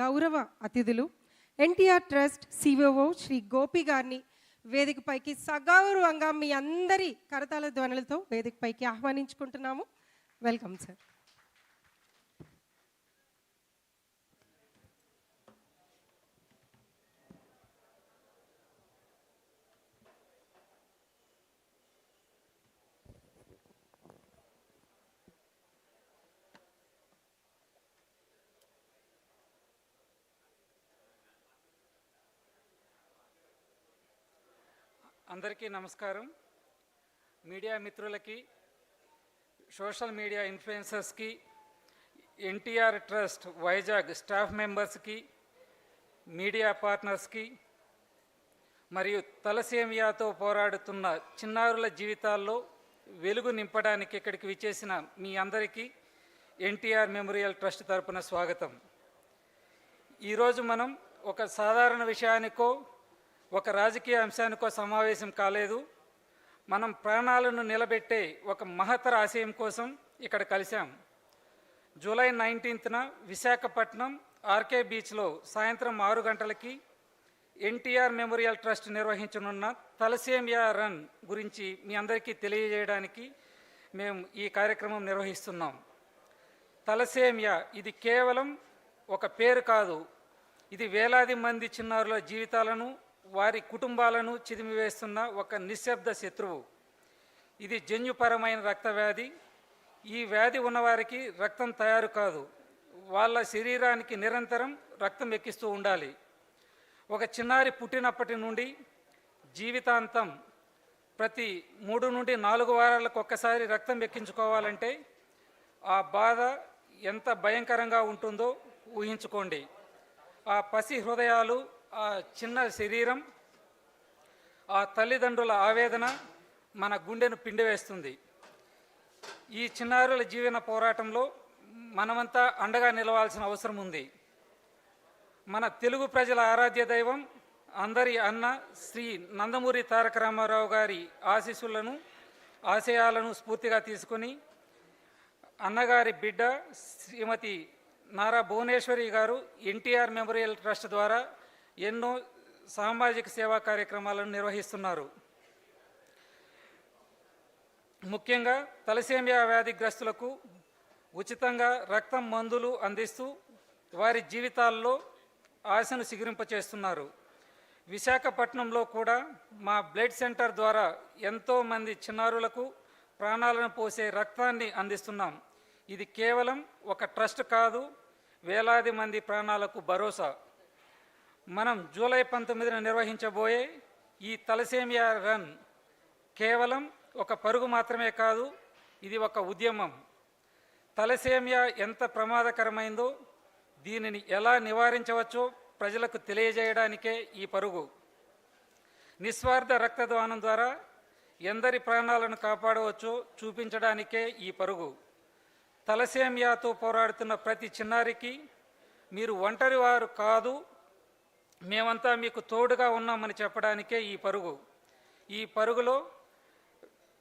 గౌరవ అతిథులు NTR trust COO Shri Gopi గారిని వేదికపైకి సగౌరవంగా మీ అందరి కరతాళ ధ్వనులతో వేదికపైకి ఆహ్వానించుకుంటున్నాము. Welcome sir. అందరికీ నమస్కారం. మీడియా మిత్రులకి, సోషల్ మీడియా ఇన్ఫ్లుయెన్సర్స్కి, ఎన్టీఆర్ ట్రస్ట్ వైజాగ్ స్టాఫ్ మెంబర్స్కి, మీడియా పార్ట్నర్స్కి మరియు తలసేమియాతో పోరాడుతున్న చిన్నారుల జీవితాల్లో వెలుగు నింపడానికి ఇక్కడికి విచ్చేసిన మీ అందరికీ ఎన్టీఆర్ మెమోరియల్ ట్రస్ట్ తరపున స్వాగతం. ఈరోజు మనం ఒక సాధారణ విషయానికో ఒక రాజకీయ అంశానికో సమావేశం కాలేదు. మనం ప్రాణాలను నిలబెట్టే ఒక మహత్తర ఆశయం కోసం ఇక్కడ కలిసాం. జూలై 19న విశాఖపట్నం ఆర్కే బీచ్లో సాయంత్రం 6 గంటలకి ఎన్టీఆర్ మెమోరియల్ ట్రస్ట్ నిర్వహించనున్న తలసేమియా రన్ గురించి మీ అందరికీ తెలియజేయడానికి మేము ఈ కార్యక్రమం నిర్వహిస్తున్నాం. తలసేమియా ఇది కేవలం ఒక పేరు కాదు, ఇది వేలాది మంది చిన్నారుల జీవితాలను, వారి కుటుంబాలను చిదిమివేస్తున్న ఒక నిశ్శబ్ద శత్రువు. ఇది జన్యుపరమైన రక్తవ్యాధి. ఈ వ్యాధి ఉన్నవారికి రక్తం తయారు కాదు, వాళ్ళ శరీరానికి నిరంతరం రక్తం ఎక్కిస్తూ ఉండాలి. ఒక చిన్నారి పుట్టినప్పటి నుండి జీవితాంతం ప్రతి 3 నుండి 4 వారాలకు ఒక్కసారి రక్తం ఎక్కించుకోవాలంటే ఆ బాధ ఎంత భయంకరంగా ఉంటుందో ఊహించుకోండి. ఆ పసి హృదయాలు, ఆ చిన్న శరీరం, ఆ తల్లిదండ్రుల ఆవేదన మన గుండెను పిండివేస్తుంది. ఈ చిన్నారుల జీవన పోరాటంలో మనమంతా అండగా నిలవాల్సిన అవసరం ఉంది. మన తెలుగు ప్రజల ఆరాధ్య దైవం, అందరి అన్న శ్రీ నందమూరి తారక రామారావు గారి ఆశయాలను స్ఫూర్తిగా తీసుకొని అన్నగారి బిడ్డ శ్రీమతి నారా భువనేశ్వరి గారు ఎన్టీఆర్ మెమోరియల్ ట్రస్ట్ ద్వారా ఎన్నో సామాజిక సేవా కార్యక్రమాలను నిర్వహిస్తున్నారు. ముఖ్యంగా తలసేమియా వ్యాధిగ్రస్తులకు ఉచితంగా రక్తం, మందులు అందిస్తూ వారి జీవితాల్లో ఆశను సిగురింపచేస్తున్నారు. విశాఖపట్నంలో కూడా మా బ్లడ్ సెంటర్ ద్వారా ఎంతోమంది చిన్నారులకు ప్రాణాలను పోసే రక్తాన్ని అందిస్తున్నాం. ఇది కేవలం ఒక ట్రస్ట్ కాదు, వేలాది మంది ప్రాణాలకు భరోసా. మనం జూలై 19న నిర్వహించబోయే ఈ తలసేమియా రన్ కేవలం ఒక పరుగు మాత్రమే కాదు, ఇది ఒక ఉద్యమం. తలసేమియా ఎంత ప్రమాదకరమైందో, దీనిని ఎలా నివారించవచ్చో ప్రజలకు తెలియజేయడానికే ఈ పరుగు. నిస్వార్థ రక్తదానం ద్వారా ఎందరి ప్రాణాలను కాపాడవచ్చో చూపించడానికే ఈ పరుగు. తలసేమియాతో పోరాడుతున్న ప్రతి చిన్నారికి మీరు ఒంటరి వారు కాదు, మేమంతా మీకు తోడుగా ఉన్నామని చెప్పడానికే ఈ పరుగు. ఈ పరుగులో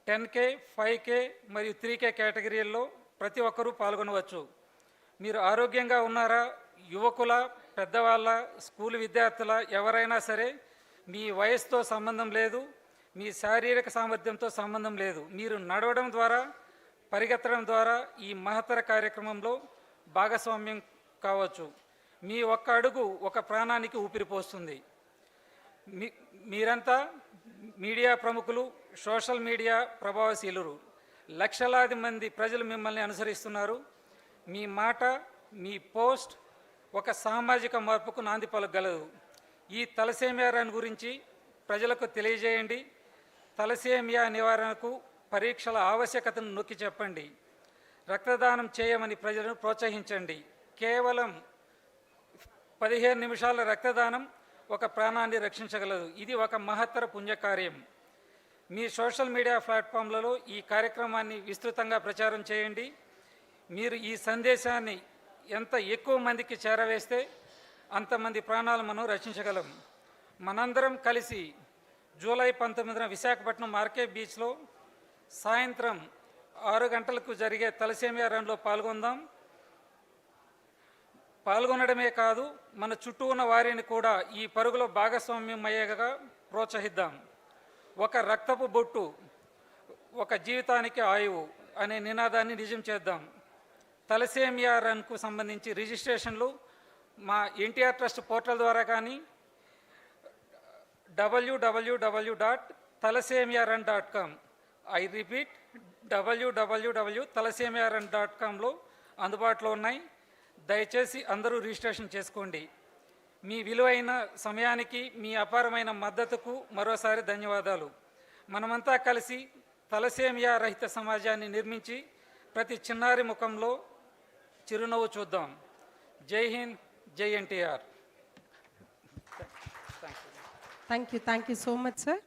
10K, 5K మరియు 3K కేటగిరీల్లో ప్రతి ఒక్కరూ పాల్గొనవచ్చు. మీరు ఆరోగ్యంగా ఉన్నారా, యువకుల, పెద్దవాళ్ళ, స్కూల్ విద్యార్థుల, ఎవరైనా సరే, మీ వయసుతో సంబంధం లేదు, మీ శారీరక సామర్థ్యంతో సంబంధం లేదు. మీరు నడవడం ద్వారా, పరిగెత్తడం ద్వారా ఈ మహత్తర కార్యక్రమంలో భాగస్వామ్యం కావచ్చు. మీ ఒక్క అడుగు ఒక ప్రాణానికి ఊపిరిపోస్తుంది. మీరంతా మీడియా ప్రముఖులు, సోషల్ మీడియా ప్రభావశీలురు. లక్షలాది మంది ప్రజలు మిమ్మల్ని అనుసరిస్తున్నారు. మీ మాట, మీ పోస్ట్ ఒక సామాజిక మార్పుకు నాంది పలకగలదు. ఈ తలసేమియా రన్ గురించి ప్రజలకు తెలియజేయండి. తలసేమియా నివారణకు పరీక్షల ఆవశ్యకతను నొక్కి చెప్పండి. రక్తదానం చేయమని ప్రజలను ప్రోత్సహించండి. కేవలం 15 నిమిషాల రక్తదానం ఒక ప్రాణాన్ని రక్షించగలదు. ఇది ఒక మహత్తర పుణ్యకార్యం. మీ సోషల్ మీడియా ప్లాట్ఫామ్లలో ఈ కార్యక్రమాన్ని విస్తృతంగా ప్రచారం చేయండి. మీరు ఈ సందేశాన్ని ఎంత ఎక్కువ మందికి చేరవేస్తే అంతమంది ప్రాణాలు మనం రక్షించగలం. మనందరం కలిసి జూలై 19న విశాఖపట్నం ఆర్కే బీచ్లో సాయంత్రం 6 గంటలకు జరిగే తలసేమియా రన్లో పాల్గొందాం. పాల్గొనడమే కాదు మన చుట్టూ ఉన్న వారిని కూడా ఈ పరుగులో భాగస్వామ్యం అయ్యేగా ప్రోత్సహిద్దాం. ఒక రక్తపు బొట్టు ఒక జీవితానికి ఆయువు అనే నినాదాన్ని నిజం చేద్దాం. తలసేమియా రన్కు సంబంధించి రిజిస్ట్రేషన్లు మా ఎన్టీఆర్ ట్రస్ట్ పోర్టల్ ద్వారా కానీ www.thalasemiarun.com ఐ రిపీట్ www.thalasemiarun.comలో అందుబాటులో ఉన్నాయి. దయచేసి అందరూ రిజిస్ట్రేషన్ చేసుకోండి. మీ విలువైన సమయానికి మీ అపారమైన మద్దతుకు మరోసారి ధన్యవాదాలు. మనమంతా కలిసి తలసేమియా రహిత సమాజాన్ని నిర్మించి ప్రతి చిన్నారి ముఖంలో చిరునవ్వు చూద్దాం. జై హింద్, జై NTR. Thank you so much sir.